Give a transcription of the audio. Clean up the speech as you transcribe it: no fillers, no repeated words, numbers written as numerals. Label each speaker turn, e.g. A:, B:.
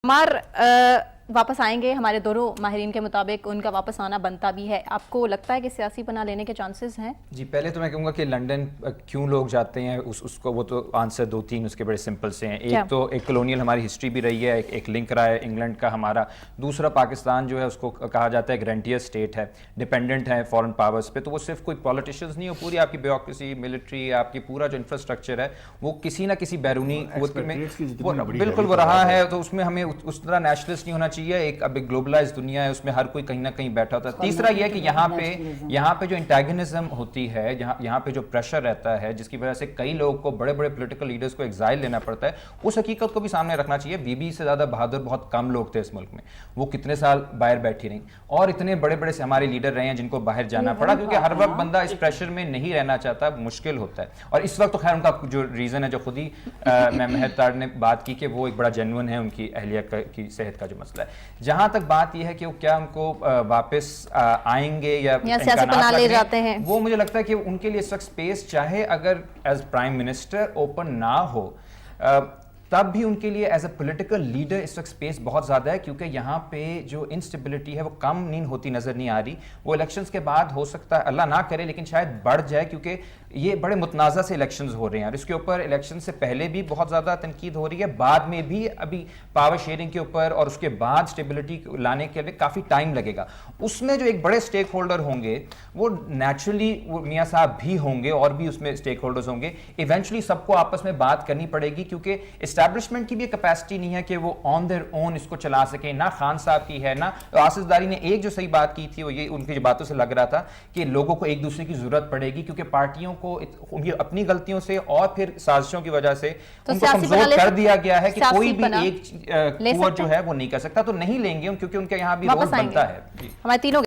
A: مار واپس آئیں گے، ہمارے دونوں ماہرین کے مطابق ان کا واپس آنا بنتا بھی ہے. آپ کو لگتا ہے کہ سیاسی پناہ لینے کے چانسز ہیں؟
B: جی پہلے تو میں کہوں گا کہ لنڈن کیوں لوگ جاتے ہیں اس کو وہ تو آنسر دو تین اس کے بڑے سمپل سے ہیں. ایک تو ایک کلونیل ہماری ہسٹری بھی رہی ہے، ایک لنک رہا ہے انگلینڈ کا ہمارا. دوسرا پاکستان جو ہے اس کو کہا جاتا ہے گرانٹیئر اسٹیٹ ہے، ڈیپینڈنٹ ہے فارن پاورز پہ. تو وہ صرف کوئی پولیٹیشینز نہیں، وہ پوری آپ کی بیوروکریسی، ملٹری، آپ کی پورا جو انفراسٹرکچر ہے وہ کسی نہ کسی بیرونی قوت میں بالکل وہ رہا ہے. تو اس میں ہمیں اس طرح نیشنلسٹ نہیں ہونا چاہیے. ایک اب گلوبلائز دنیا ہے، اس میں ہر کوئی کہیں نہ کہیں بیٹھا ہوتا ہے. تیسرا یہ ہے کہ یہاں پہ جو انٹیگنزم ہوتی ہے، یہاں پہ جو پریشر رہتا ہے جس کی وجہ سے کئی لوگوں کو، بڑے بڑے پولیٹیکل لیڈرز کو ایگزائل لینا پڑتا ہے، اس حقیقت کو بھی سامنے رکھنا چاہیے. بی بی سے زیادہ بہادر بہت کم لوگ تھے اس ملک میں. وہ کتنے سال باہر بیٹھی رہیں، اور اتنے بڑے بڑے سے ہمارے لیڈر رہے ہیں جن کو باہر جانا پڑا، کیونکہ ہر وقت بندہ اس پریشر میں نہیں رہنا چاہتا، مشکل ہوتا ہے. اور اس وقت تو خیر ان کا جو ریزن ہے، جو خود ہی میں مہر تاج نے بات کی کہ وہ ایک بڑا جینون ہے ان کی اہلیہ کی صحت کا جو مسئلہ ہے. جہاں تک بات یہ ہے کہ وہ کیا ان کو واپس آئیں گے یا
A: سیاسی پناہ لے جاتے ہیں،
B: وہ مجھے لگتا ہے کہ ان کے لیے اس وقت اسپیس چاہے اگر ایز پرائم منسٹر اوپن نہ ہو تب بھی ان کے لیے ایز اے پولیٹیکل لیڈر اس وقت اسپیس بہت زیادہ ہے. کیونکہ یہاں پہ جو انسٹیبلٹی ہے وہ کم نہیں ہوتی نظر نہیں آ رہی. وہ الیکشنز کے بعد ہو سکتا ہے اللہ نہ کرے لیکن شاید بڑھ جائے، کیونکہ یہ بڑے متنازع سے الیکشنز ہو رہے ہیں اور اس کے اوپر الیکشن سے پہلے بھی بہت زیادہ تنقید ہو رہی ہے، بعد میں بھی ابھی پاور شیئرنگ کے اوپر، اور اس کے بعد اسٹیبلٹی لانے کے لیے کافی ٹائم لگے گا. اس میں جو ایک بڑے اسٹیک ہولڈر ہوں گے وہ نیچرلی وہ میاں صاحب بھی ہوں گے، اور بھی اس میں اسٹیک ہولڈرز ہوں گے. ایونچولی سب کو آپس میں بات کرنی پڑے گی، کیونکہ اسٹیبلشمنٹ کی بھی کیپیسٹی نہیں ہے کہ وہ آن دیئر اون اس کو چلا سکیں. نہ خان صاحب کی ہے، نہ آصف داری نے ایک جو صحیح بات کی تھی وہ یہ ان کی جو باتوں سے لگ رہا تھا کہ لوگوں کو ایک دوسرے کی ضرورت پڑے گی، کیونکہ پارٹیوں کو اپنی غلطیوں سے اور پھر سازشوں کی وجہ سے ان کو کمزور کر دیا گیا ہے کہ کوئی بھی ایک قوت جو ہے وہ نہیں کر سکتا. تو نہیں لیں گے کیونکہ ان کے یہاں بھی رول بنتا ہے.
A: ہمارے تینوں